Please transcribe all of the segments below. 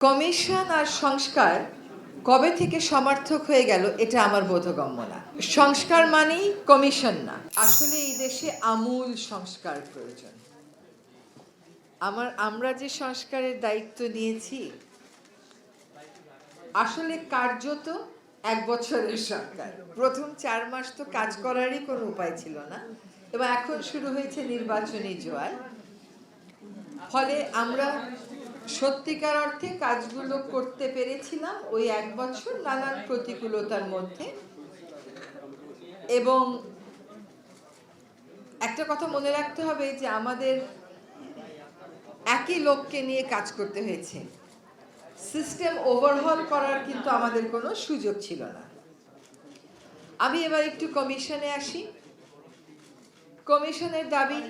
Commission আর সংস্কার কবে থেকে সমার্থক হয়ে গেল এটা আমার বোধগম্য না। সংস্কার মানেই কমিশন না। আসলে এই দেশে আমূল সংস্কার প্রয়োজন। আমরা যে সংস্কারের দায়িত্ব নিয়েছি আসলে কার্যত 1 বছরের সরকার। প্রথম 4 মাস তো কাজ করারই কোনো উপায় ছিল না, এবং এখন শুরু হয়েছে নির্বাচনী জোয়ার। ফলে আমরা সত্যিকার অর্থে কাজগুলো করতে পেরেছিলাম ওই 1 বছর নানান প্রতিকূলতার মধ্যে। এবং একটা কথা মনে রাখতে হবে যে আমাদের একই লোককে নিয়ে কাজ করতে হয়েছে। সিস্টেম ওভারহল করার কিন্তু আমাদের কোনো সুযোগ ছিল না। আমি এবার একটু কমিশনে আসি। কমিশনের দাবি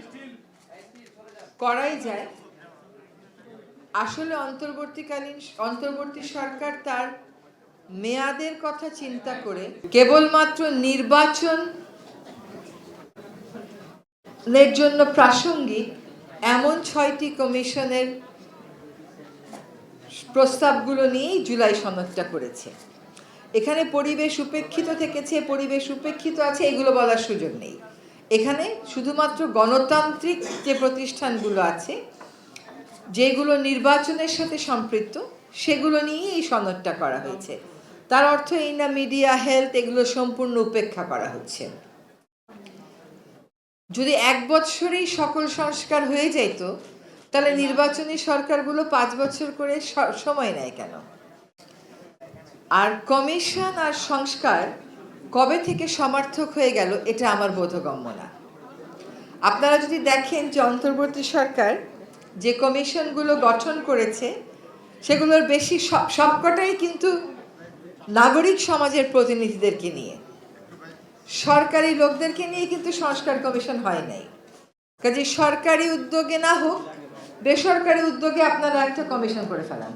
করাই যায়। আসলে অন্তর্বর্তী সরকার তার মেয়াদের কথা চিন্তা করে কেবলমাত্র নির্বাচনের জন্য প্রাসঙ্গিক এমন 6টি কমিশনের প্রস্তাবগুলো নিয়েই জুলাই সনদটা করেছে। এখানে পরিবেশ উপেক্ষিত থেকেছে, পরিবেশ উপেক্ষিত আছে, এগুলো বলার সুযোগ নেই। এখানে শুধুমাত্র গণতান্ত্রিক যে প্রতিষ্ঠানগুলো আছে, যেগুলো নির্বাচনের সাথে সম্পৃক্ত, সেগুলো নিয়েই এই সনদটা করা হয়েছে। তার অর্থ এই না মিডিয়া, হেলথ এগুলো সম্পূর্ণ উপেক্ষা করা হচ্ছে। যদি 1 বছরেই সকল সংস্কার হয়ে যেত, তাহলে নির্বাচনী সরকারগুলো 5 বছর করে সময় নেয় কেন? আর কমিশন আর সংস্কার কবে থেকে সমার্থক হয়ে গেল এটা আমার বোধগম্য না। আপনারা যদি দেখেন যে অন্তর্বর্তী সরকার যে কমিশনগুলো গঠন করেছে সেগুলোর বেশি সবকটাই কিন্তু নাগরিক সমাজের প্রতিনিধিদেরকে নিয়ে, সরকারি লোকদেরকে নিয়ে কিন্তু সংস্কার কমিশন হয় নাই। কাজে সরকারি উদ্যোগে না হোক, বেসরকারি উদ্যোগে আপনারা একটা কমিশন করে ফেলান,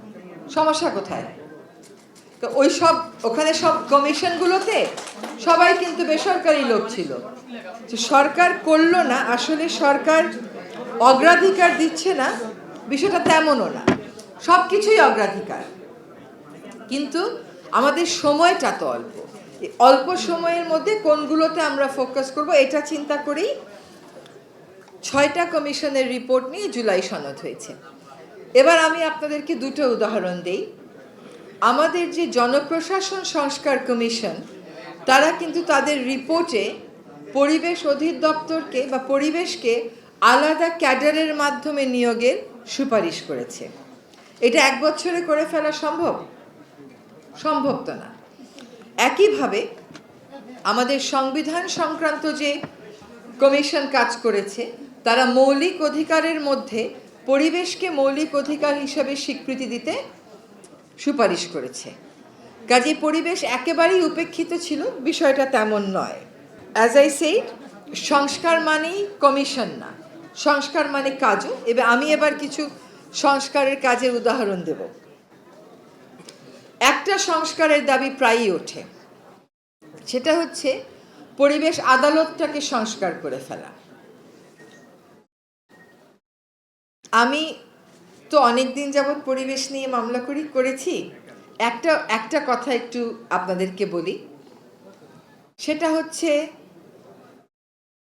সমস্যা কোথায়? তো ওখানে সব কমিশনগুলোতে সবাই কিন্তু বেসরকারি লোক ছিল। সরকার করলো না, আসলে সরকার অগ্রাধিকার দিচ্ছে না, বিষয়টা তেমনও না, সব কিছুই অগ্রাধিকার, কিন্তু আমাদের সময়টা তো অল্প সময়ের মধ্যে কোনগুলোতে আমরা ফোকাস করব এটা চিন্তা করেই 6টা কমিশনের রিপোর্ট নিয়ে জুলাই সনদ হয়েছে। এবার আমি আপনাদেরকে 2টো উদাহরণ দেই। আমাদের যে জনপ্রশাসন সংস্কার কমিশন, তারা কিন্তু তাদের রিপোর্টে পরিবেশ অধিদপ্তরকে বা পরিবেশকে আলাদা ক্যাডারের মাধ্যমে নিয়োগের সুপারিশ করেছে। এটা 1 বছরে করে ফেলা সম্ভব তো না। একইভাবে আমাদের সংবিধান সংক্রান্ত যে কমিশন কাজ করেছে, তারা মৌলিক অধিকারের মধ্যে পরিবেশকে মৌলিক অধিকার হিসেবে স্বীকৃতি দিতে সুপারিশ করেছে। কাজে পরিবেশ একেবারেই উপেক্ষিত ছিল, বিষয়টা তেমন নয়। অ্যাজ আই সেড, সংস্কার মানেই কমিশন না, সংস্কার মানে কাজও। আমি এবার কিছু সংস্কারের কাজের উদাহরণ দেব। একটা সংস্কারের দাবি প্রায়ই ওঠে, সেটা হচ্ছে পরিবেশ আদালতটাকে সংস্কার করে ফেলা। আমি তো অনেকদিন যাবৎ পরিবেশ নিয়ে মামলা করেছি। একটা কথা একটু আপনাদেরকে বলি, সেটা হচ্ছে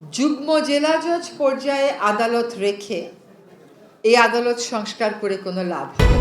যুগ্ম জেলা জজ পর্যায়ে আদালত রেখে এই আদালত সংস্কার করে কোনো লাভ হবে না।